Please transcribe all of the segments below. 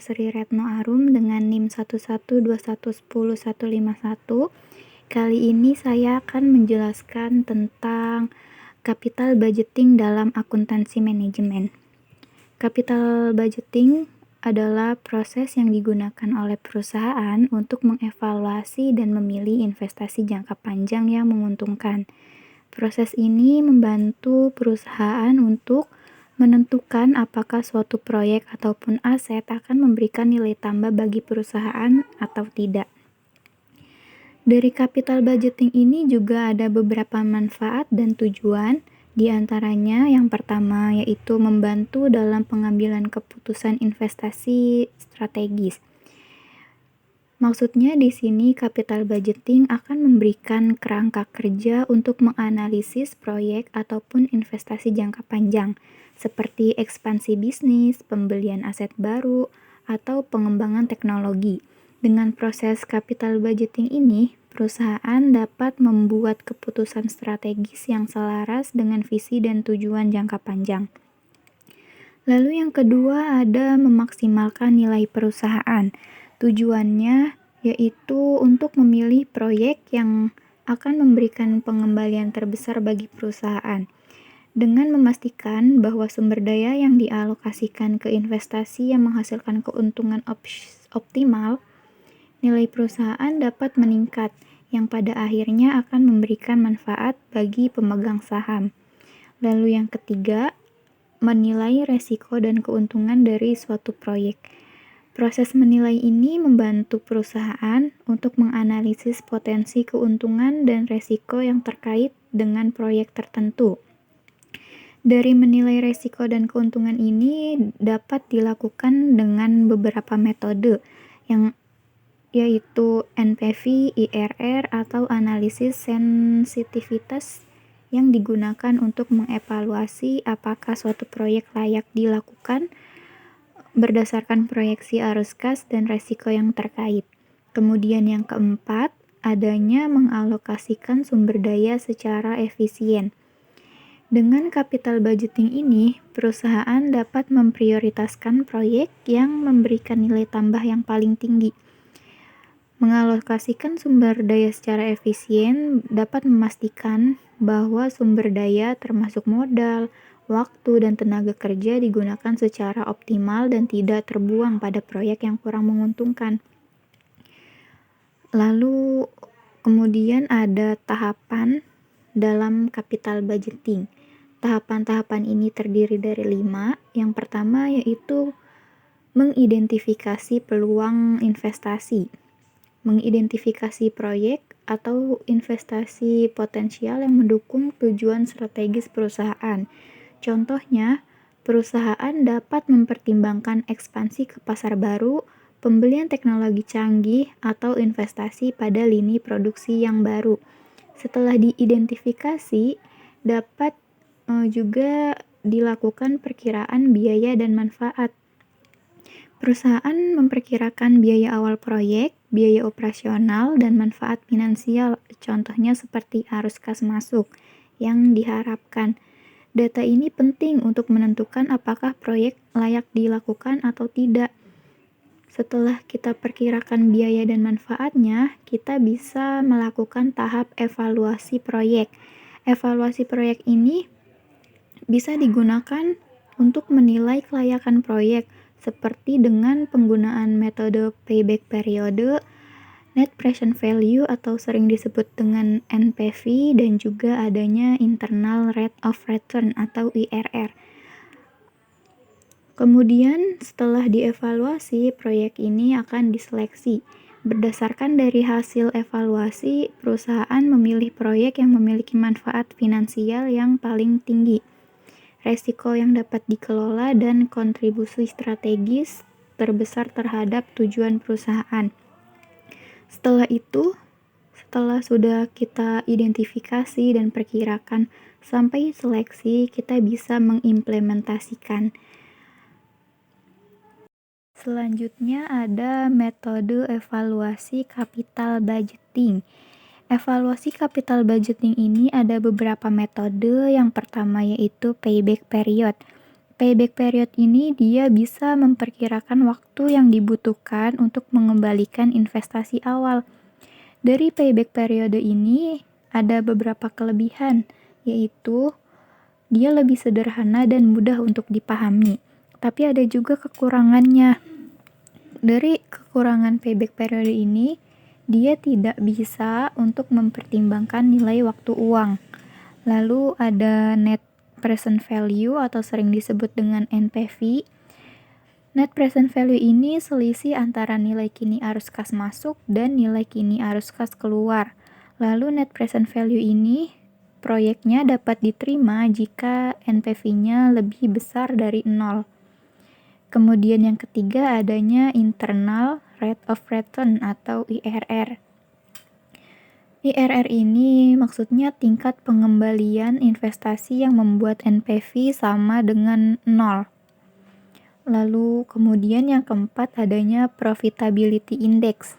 Sri Retno Arum dengan NIM 112110151. Kali ini saya akan menjelaskan tentang capital budgeting dalam akuntansi manajemen. Capital budgeting adalah proses yang digunakan oleh perusahaan untuk mengevaluasi dan memilih investasi jangka panjang yang menguntungkan. Proses ini membantu perusahaan untuk menentukan apakah suatu proyek ataupun aset akan memberikan nilai tambah bagi perusahaan atau tidak. Dari capital budgeting ini juga ada beberapa manfaat dan tujuan, di antaranya yang pertama yaitu membantu dalam pengambilan keputusan investasi strategis. Maksudnya di sini capital budgeting akan memberikan kerangka kerja untuk menganalisis proyek ataupun investasi jangka panjang, seperti ekspansi bisnis, pembelian aset baru, atau pengembangan teknologi. Dengan proses capital budgeting ini, perusahaan dapat membuat keputusan strategis yang selaras dengan visi dan tujuan jangka panjang. Lalu yang kedua ada memaksimalkan nilai perusahaan. Tujuannya yaitu untuk memilih proyek yang akan memberikan pengembalian terbesar bagi perusahaan. Dengan memastikan bahwa sumber daya yang dialokasikan ke investasi yang menghasilkan keuntungan optimal, nilai perusahaan dapat meningkat, yang pada akhirnya akan memberikan manfaat bagi pemegang saham. Lalu yang ketiga, menilai resiko dan keuntungan dari suatu proyek. Proses menilai ini membantu perusahaan untuk menganalisis potensi keuntungan dan resiko yang terkait dengan proyek tertentu. Dari menilai resiko dan keuntungan ini dapat dilakukan dengan beberapa metode, yaitu NPV, IRR, atau analisis sensitivitas yang digunakan untuk mengevaluasi apakah suatu proyek layak dilakukan berdasarkan proyeksi arus kas dan resiko yang terkait. Kemudian yang keempat, adanya mengalokasikan sumber daya secara efisien. Dengan capital budgeting ini, perusahaan dapat memprioritaskan proyek yang memberikan nilai tambah yang paling tinggi. Mengalokasikan sumber daya secara efisien dapat memastikan bahwa sumber daya termasuk modal, waktu, dan tenaga kerja digunakan secara optimal dan tidak terbuang pada proyek yang kurang menguntungkan. Lalu kemudian ada tahapan dalam capital budgeting. Tahapan-tahapan ini terdiri dari 5. Yang pertama yaitu mengidentifikasi peluang investasi. Mengidentifikasi proyek atau investasi potensial yang mendukung tujuan strategis perusahaan. Contohnya, perusahaan dapat mempertimbangkan ekspansi ke pasar baru, pembelian teknologi canggih, atau investasi pada lini produksi yang baru. Setelah diidentifikasi, dapat juga dilakukan perkiraan biaya dan manfaat. Perusahaan memperkirakan biaya awal proyek, biaya operasional, dan manfaat finansial, contohnya seperti arus kas masuk yang diharapkan. Data ini penting untuk menentukan apakah proyek layak dilakukan atau tidak. Setelah kita perkirakan biaya dan manfaatnya, kita bisa melakukan tahap evaluasi proyek. Evaluasi proyek ini bisa digunakan untuk menilai kelayakan proyek, seperti dengan penggunaan metode payback period, net present value atau sering disebut dengan NPV, dan juga adanya internal rate of return atau IRR. Kemudian setelah dievaluasi, proyek ini akan diseleksi. Berdasarkan dari hasil evaluasi, perusahaan memilih proyek yang memiliki manfaat finansial yang paling tinggi, resiko yang dapat dikelola, dan kontribusi strategis terbesar terhadap tujuan perusahaan. Setelah itu, setelah sudah kita identifikasi dan perkirakan sampai seleksi, kita bisa mengimplementasikan. Selanjutnya ada metode evaluasi capital budgeting. Evaluasi capital budgeting ini ada beberapa metode. Yang pertama yaitu payback period. Payback period ini dia bisa memperkirakan waktu yang dibutuhkan untuk mengembalikan investasi awal. Dari payback periode ini ada beberapa kelebihan, yaitu dia lebih sederhana dan mudah untuk dipahami. Tapi ada juga kekurangannya. Dari kekurangan payback period ini, dia tidak bisa untuk mempertimbangkan nilai waktu uang. Lalu ada net present value atau sering disebut dengan NPV. Net present value ini selisih antara nilai kini arus kas masuk dan nilai kini arus kas keluar. Lalu net present value ini proyeknya dapat diterima jika NPV-nya lebih besar dari 0. Kemudian yang ketiga adanya internal rate of return atau IRR. IRR ini maksudnya tingkat pengembalian investasi yang membuat NPV sama dengan 0. Lalu kemudian yang keempat adanya profitability index.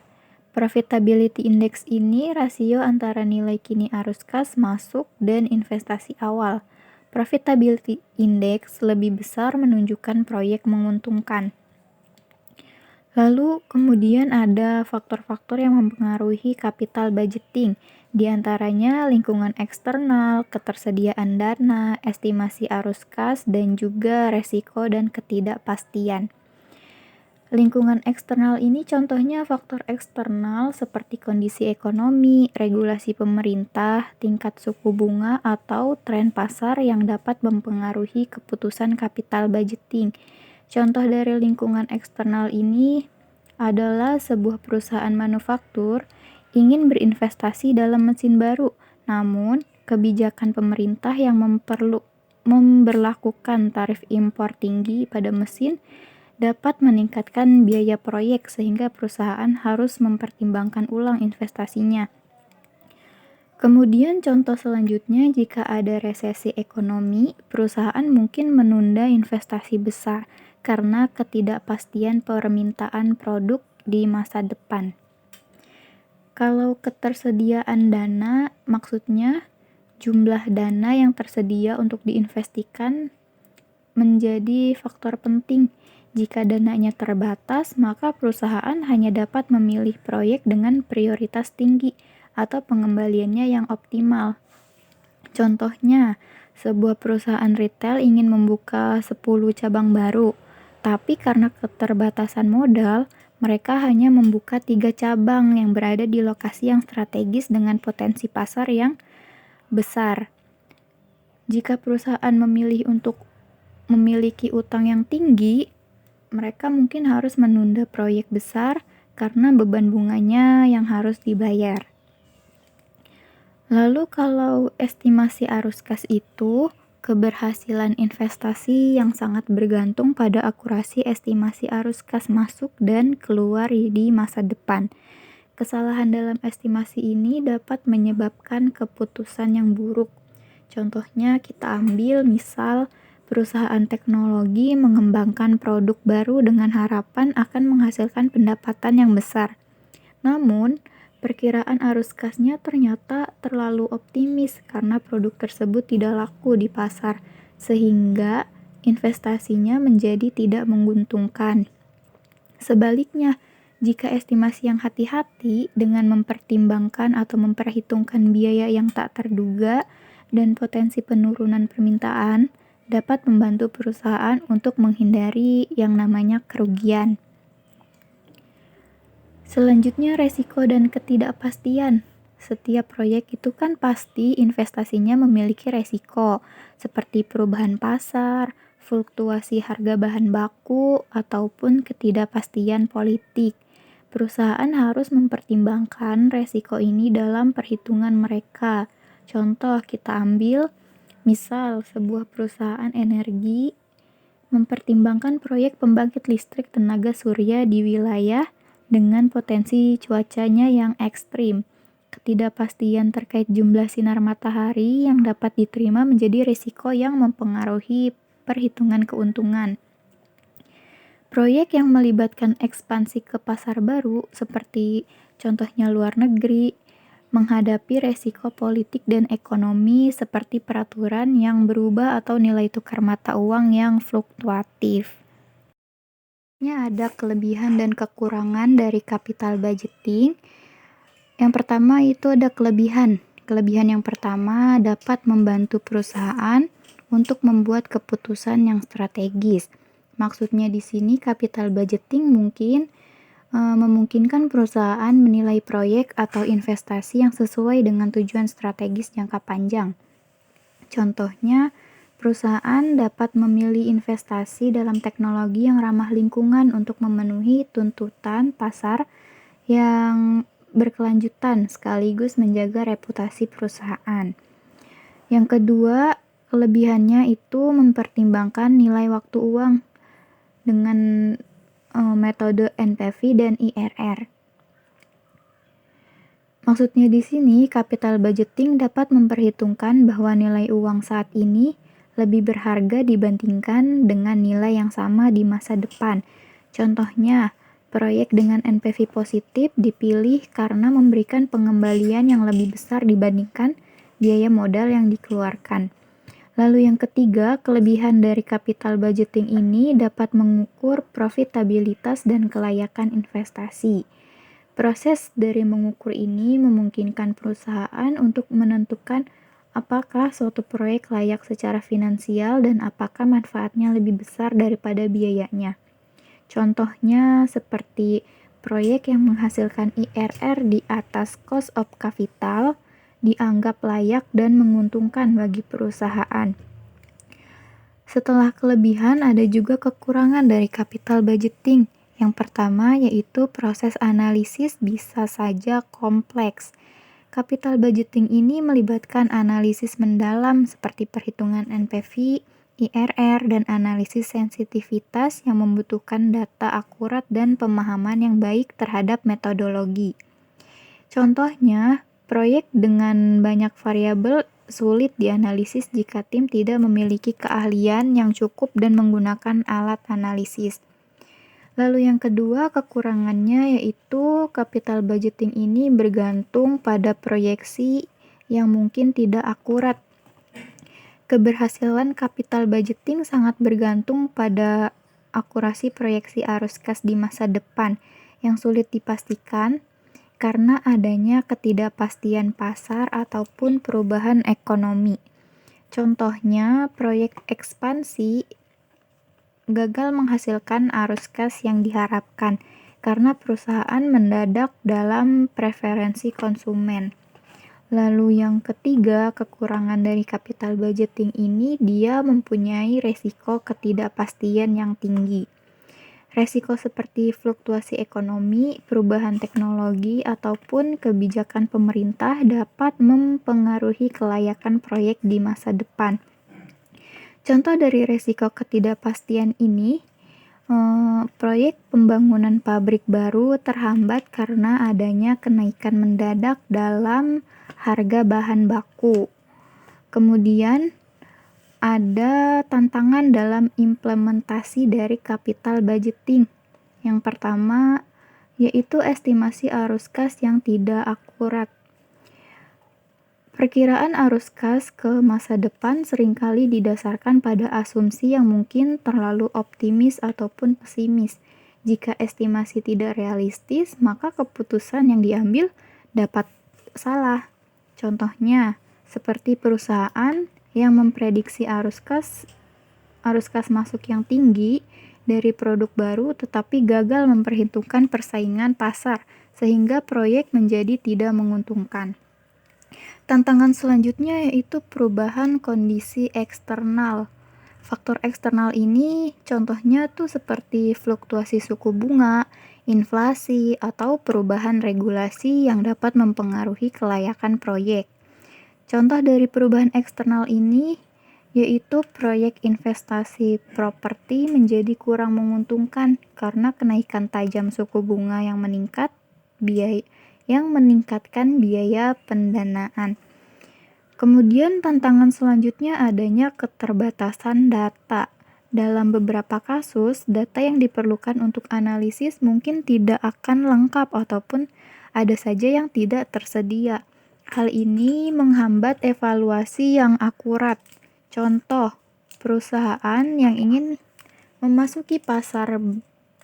Profitability index ini rasio antara nilai kini arus kas masuk dan investasi awal. Profitability index lebih besar menunjukkan proyek menguntungkan. Lalu kemudian ada faktor-faktor yang mempengaruhi capital budgeting, di antaranya lingkungan eksternal, ketersediaan dana, estimasi arus kas, dan juga resiko dan ketidakpastian. Lingkungan eksternal ini contohnya faktor eksternal seperti kondisi ekonomi, regulasi pemerintah, tingkat suku bunga, atau tren pasar yang dapat mempengaruhi keputusan capital budgeting. Contoh dari lingkungan eksternal ini adalah sebuah perusahaan manufaktur ingin berinvestasi dalam mesin baru, namun kebijakan pemerintah yang memberlakukan tarif impor tinggi pada mesin dapat meningkatkan biaya proyek sehingga perusahaan harus mempertimbangkan ulang investasinya. Kemudian contoh selanjutnya, jika ada resesi ekonomi, perusahaan mungkin menunda investasi besar karena ketidakpastian permintaan produk di masa depan. Kalau ketersediaan dana, maksudnya jumlah dana yang tersedia untuk diinvestasikan menjadi faktor penting. Jika dananya terbatas, maka perusahaan hanya dapat memilih proyek dengan prioritas tinggi atau pengembaliannya yang optimal. Contohnya, sebuah perusahaan retail ingin membuka 10 cabang baru, tapi karena keterbatasan modal, mereka hanya membuka 3 cabang yang berada di lokasi yang strategis dengan potensi pasar yang besar. Jika perusahaan memilih untuk memiliki utang yang tinggi, mereka mungkin harus menunda proyek besar karena beban bunganya yang harus dibayar. Lalu kalau estimasi arus kas itu, keberhasilan investasi yang sangat bergantung pada akurasi estimasi arus kas masuk dan keluar di masa depan. Kesalahan dalam estimasi ini dapat menyebabkan keputusan yang buruk. Contohnya kita ambil misal perusahaan teknologi mengembangkan produk baru dengan harapan akan menghasilkan pendapatan yang besar. Namun, perkiraan arus kasnya ternyata terlalu optimis karena produk tersebut tidak laku di pasar, sehingga investasinya menjadi tidak menguntungkan. Sebaliknya, jika estimasi yang hati-hati dengan mempertimbangkan atau memperhitungkan biaya yang tak terduga dan potensi penurunan permintaan, dapat membantu perusahaan untuk menghindari yang namanya kerugian. Selanjutnya, resiko dan ketidakpastian. Setiap proyek itu kan pasti investasinya memiliki resiko, seperti perubahan pasar, fluktuasi harga bahan baku, ataupun ketidakpastian politik. Perusahaan harus mempertimbangkan resiko ini dalam perhitungan mereka. Contoh kita ambil, misal sebuah perusahaan energi mempertimbangkan proyek pembangkit listrik tenaga surya di wilayah dengan potensi cuacanya yang ekstrim. Ketidakpastian terkait jumlah sinar matahari yang dapat diterima menjadi risiko yang mempengaruhi perhitungan keuntungan. Proyek yang melibatkan ekspansi ke pasar baru, seperti contohnya luar negeri, menghadapi resiko politik dan ekonomi seperti peraturan yang berubah atau nilai tukar mata uang yang fluktuatif. Ada kelebihan dan kekurangan dari capital budgeting. Yang pertama itu ada kelebihan. Kelebihan yang pertama dapat membantu perusahaan untuk membuat keputusan yang strategis. Maksudnya di sini capital budgeting mungkin memungkinkan perusahaan menilai proyek atau investasi yang sesuai dengan tujuan strategis jangka panjang. Contohnya, perusahaan dapat memilih investasi dalam teknologi yang ramah lingkungan untuk memenuhi tuntutan pasar yang berkelanjutan sekaligus menjaga reputasi perusahaan. Yang kedua, kelebihannya itu mempertimbangkan nilai waktu uang dengan metode NPV dan IRR. Maksudnya di sini, capital budgeting dapat memperhitungkan bahwa nilai uang saat ini lebih berharga dibandingkan dengan nilai yang sama di masa depan. Contohnya, proyek dengan NPV positif dipilih karena memberikan pengembalian yang lebih besar dibandingkan biaya modal yang dikeluarkan. Lalu yang ketiga, kelebihan dari capital budgeting ini dapat mengukur profitabilitas dan kelayakan investasi. Proses dari mengukur ini memungkinkan perusahaan untuk menentukan apakah suatu proyek layak secara finansial dan apakah manfaatnya lebih besar daripada biayanya. Contohnya seperti proyek yang menghasilkan IRR di atas cost of capital dianggap layak dan menguntungkan bagi perusahaan. Setelah kelebihan, ada juga kekurangan dari capital budgeting. Yang pertama yaitu proses analisis bisa saja kompleks. Capital budgeting ini melibatkan analisis mendalam seperti perhitungan NPV, IRR, dan analisis sensitivitas yang membutuhkan data akurat dan pemahaman yang baik terhadap metodologi. Contohnya, proyek dengan banyak variabel sulit dianalisis jika tim tidak memiliki keahlian yang cukup dan menggunakan alat analisis. Lalu yang kedua, kekurangannya yaitu capital budgeting ini bergantung pada proyeksi yang mungkin tidak akurat. Keberhasilan capital budgeting sangat bergantung pada akurasi proyeksi arus kas di masa depan yang sulit dipastikan karena adanya ketidakpastian pasar ataupun perubahan ekonomi. Contohnya, proyek ekspansi gagal menghasilkan arus kas yang diharapkan karena perusahaan mendadak dalam preferensi konsumen. Lalu yang ketiga, kekurangan dari capital budgeting ini dia mempunyai resiko ketidakpastian yang tinggi. Resiko seperti fluktuasi ekonomi, perubahan teknologi, ataupun kebijakan pemerintah dapat mempengaruhi kelayakan proyek di masa depan. Contoh dari resiko ketidakpastian ini, proyek pembangunan pabrik baru terhambat karena adanya kenaikan mendadak dalam harga bahan baku. Kemudian, ada tantangan dalam implementasi dari capital budgeting. Yang pertama, yaitu estimasi arus kas yang tidak akurat. Perkiraan arus kas ke masa depan seringkali didasarkan pada asumsi yang mungkin terlalu optimis ataupun pesimis. Jika estimasi tidak realistis, maka keputusan yang diambil dapat salah. Contohnya, seperti perusahaan yang memprediksi arus kas masuk yang tinggi dari produk baru tetapi gagal memperhitungkan persaingan pasar sehingga proyek menjadi tidak menguntungkan. Tantangan selanjutnya yaitu perubahan kondisi eksternal. Faktor eksternal ini contohnya tuh seperti fluktuasi suku bunga, inflasi, atau perubahan regulasi yang dapat mempengaruhi kelayakan proyek. Contoh dari perubahan eksternal ini yaitu proyek investasi properti menjadi kurang menguntungkan karena kenaikan tajam suku bunga yang meningkatkan biaya pendanaan. Kemudian tantangan selanjutnya adanya keterbatasan data. Dalam beberapa kasus, data yang diperlukan untuk analisis mungkin tidak akan lengkap ataupun ada saja yang tidak tersedia. Hal ini menghambat evaluasi yang akurat. Contoh, perusahaan yang ingin memasuki pasar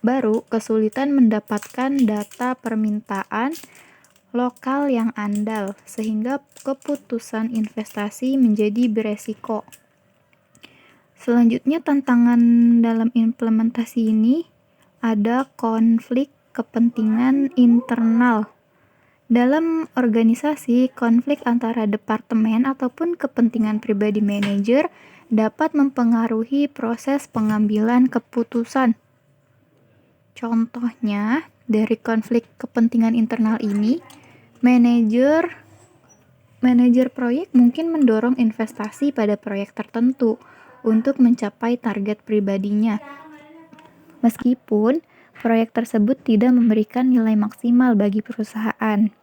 baru kesulitan mendapatkan data permintaan lokal yang andal, sehingga keputusan investasi menjadi beresiko. Selanjutnya, tantangan dalam implementasi ini ada konflik kepentingan internal. Dalam organisasi, konflik antara departemen ataupun kepentingan pribadi manajer dapat mempengaruhi proses pengambilan keputusan. Contohnya, dari konflik kepentingan internal ini, manajer proyek mungkin mendorong investasi pada proyek tertentu untuk mencapai target pribadinya, meskipun proyek tersebut tidak memberikan nilai maksimal bagi perusahaan.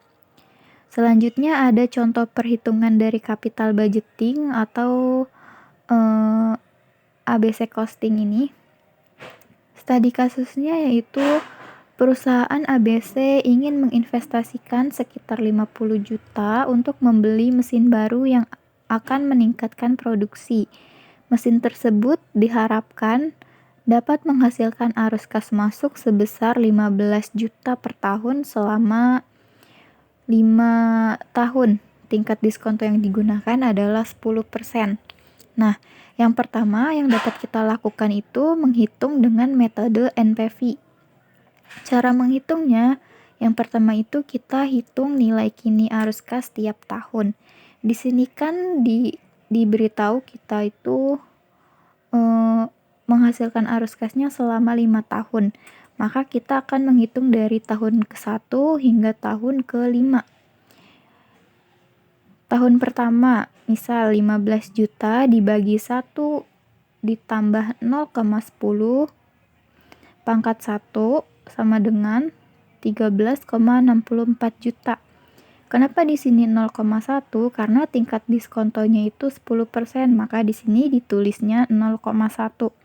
Selanjutnya ada contoh perhitungan dari capital budgeting atau ABC costing ini. Studi kasusnya yaitu perusahaan ABC ingin menginvestasikan sekitar 50 juta untuk membeli mesin baru yang akan meningkatkan produksi. Mesin tersebut diharapkan dapat menghasilkan arus kas masuk sebesar 15 juta per tahun selama 5 tahun. Tingkat diskonto yang digunakan adalah 10%. Nah, yang pertama yang dapat kita lakukan itu menghitung dengan metode NPV. Cara menghitungnya, yang pertama itu kita hitung nilai kini arus kas tiap tahun. Di sini kan diberitahu kita itu menghasilkan arus kasnya selama 5 tahun. Maka kita akan menghitung dari tahun ke-1 hingga tahun ke-5. Tahun pertama, misal 15 juta dibagi 1 ditambah 0,10 pangkat 1 sama dengan 13,64 juta. Kenapa di sini 0,1? Karena tingkat diskontonya itu 10%, maka di sini ditulisnya 0,1.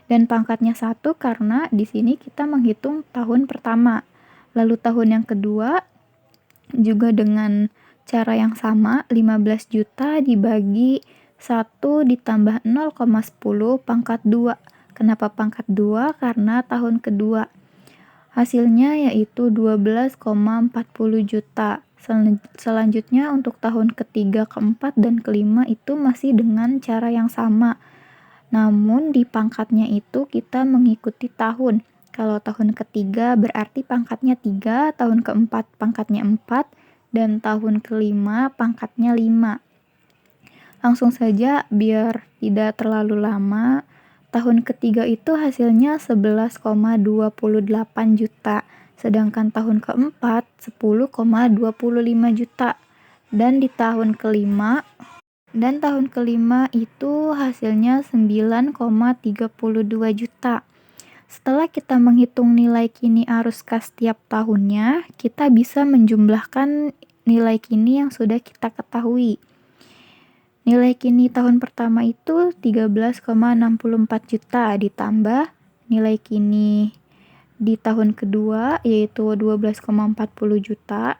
Dan pangkatnya 1 karena di sini kita menghitung tahun pertama. Lalu tahun yang kedua juga dengan cara yang sama, 15 juta dibagi 1 ditambah 0,10 pangkat 2. Kenapa pangkat 2? Karena tahun kedua. Hasilnya yaitu 12,40 juta. Selanjutnya untuk tahun ketiga, keempat, dan kelima itu masih dengan cara yang sama. Namun di pangkatnya itu kita mengikuti tahun. Kalau tahun ketiga berarti pangkatnya 3, tahun keempat pangkatnya 4, dan tahun kelima pangkatnya 5. Langsung saja biar tidak terlalu lama, tahun ketiga itu hasilnya 11,28 juta, sedangkan tahun keempat 10,25 juta, dan tahun kelima itu hasilnya 9,32 juta. Setelah kita menghitung nilai kini arus kas tiap tahunnya, kita bisa menjumlahkan nilai kini yang sudah kita ketahui. Nilai kini tahun pertama itu 13,64 juta ditambah nilai kini di tahun kedua yaitu 12,40 juta.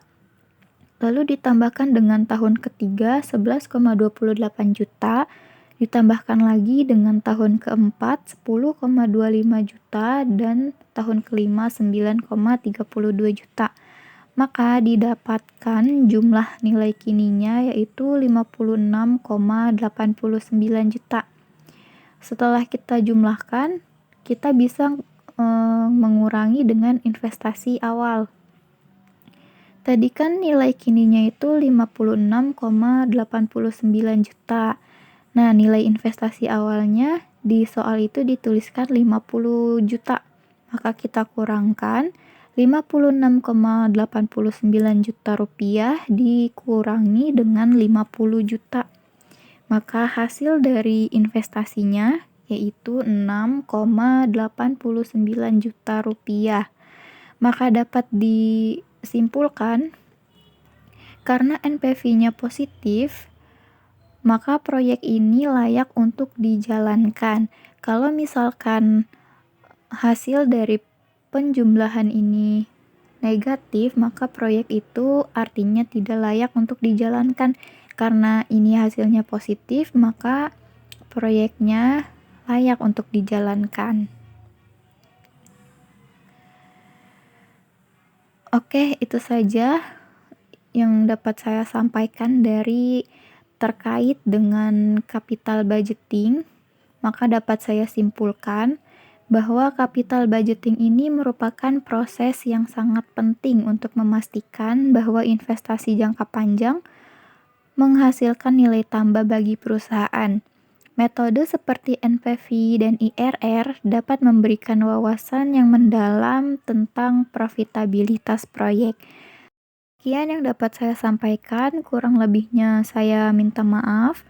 Lalu ditambahkan dengan tahun ketiga 11,28 juta, ditambahkan lagi dengan tahun keempat 10,25 juta, dan tahun kelima 9,32 juta. Maka didapatkan jumlah nilai kininya yaitu 56,89 juta. Setelah kita jumlahkan, kita bisa mengurangi dengan investasi awal. Tadi kan nilai kininya itu 56,89 juta. Nah, nilai investasi awalnya di soal itu dituliskan 50 juta. Maka kita kurangkan 56,89 juta rupiah dikurangi dengan 50 juta. Maka hasil dari investasinya yaitu 6,89 juta rupiah. Maka dapat disimpulkan, karena NPV-nya positif, maka proyek ini layak untuk dijalankan. Kalau misalkan hasil dari penjumlahan ini negatif, maka proyek itu artinya tidak layak untuk dijalankan. Karena ini hasilnya positif, maka proyeknya layak untuk dijalankan. Oke, itu saja yang dapat saya sampaikan terkait dengan capital budgeting. Maka dapat saya simpulkan bahwa capital budgeting ini merupakan proses yang sangat penting untuk memastikan bahwa investasi jangka panjang menghasilkan nilai tambah bagi perusahaan. Metode seperti NPV dan IRR dapat memberikan wawasan yang mendalam tentang profitabilitas proyek. Sekian yang dapat saya sampaikan, kurang lebihnya saya minta maaf.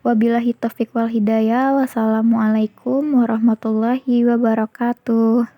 Wabillahi taufiq wal hidayah. Wassalamualaikum warahmatullahi wabarakatuh.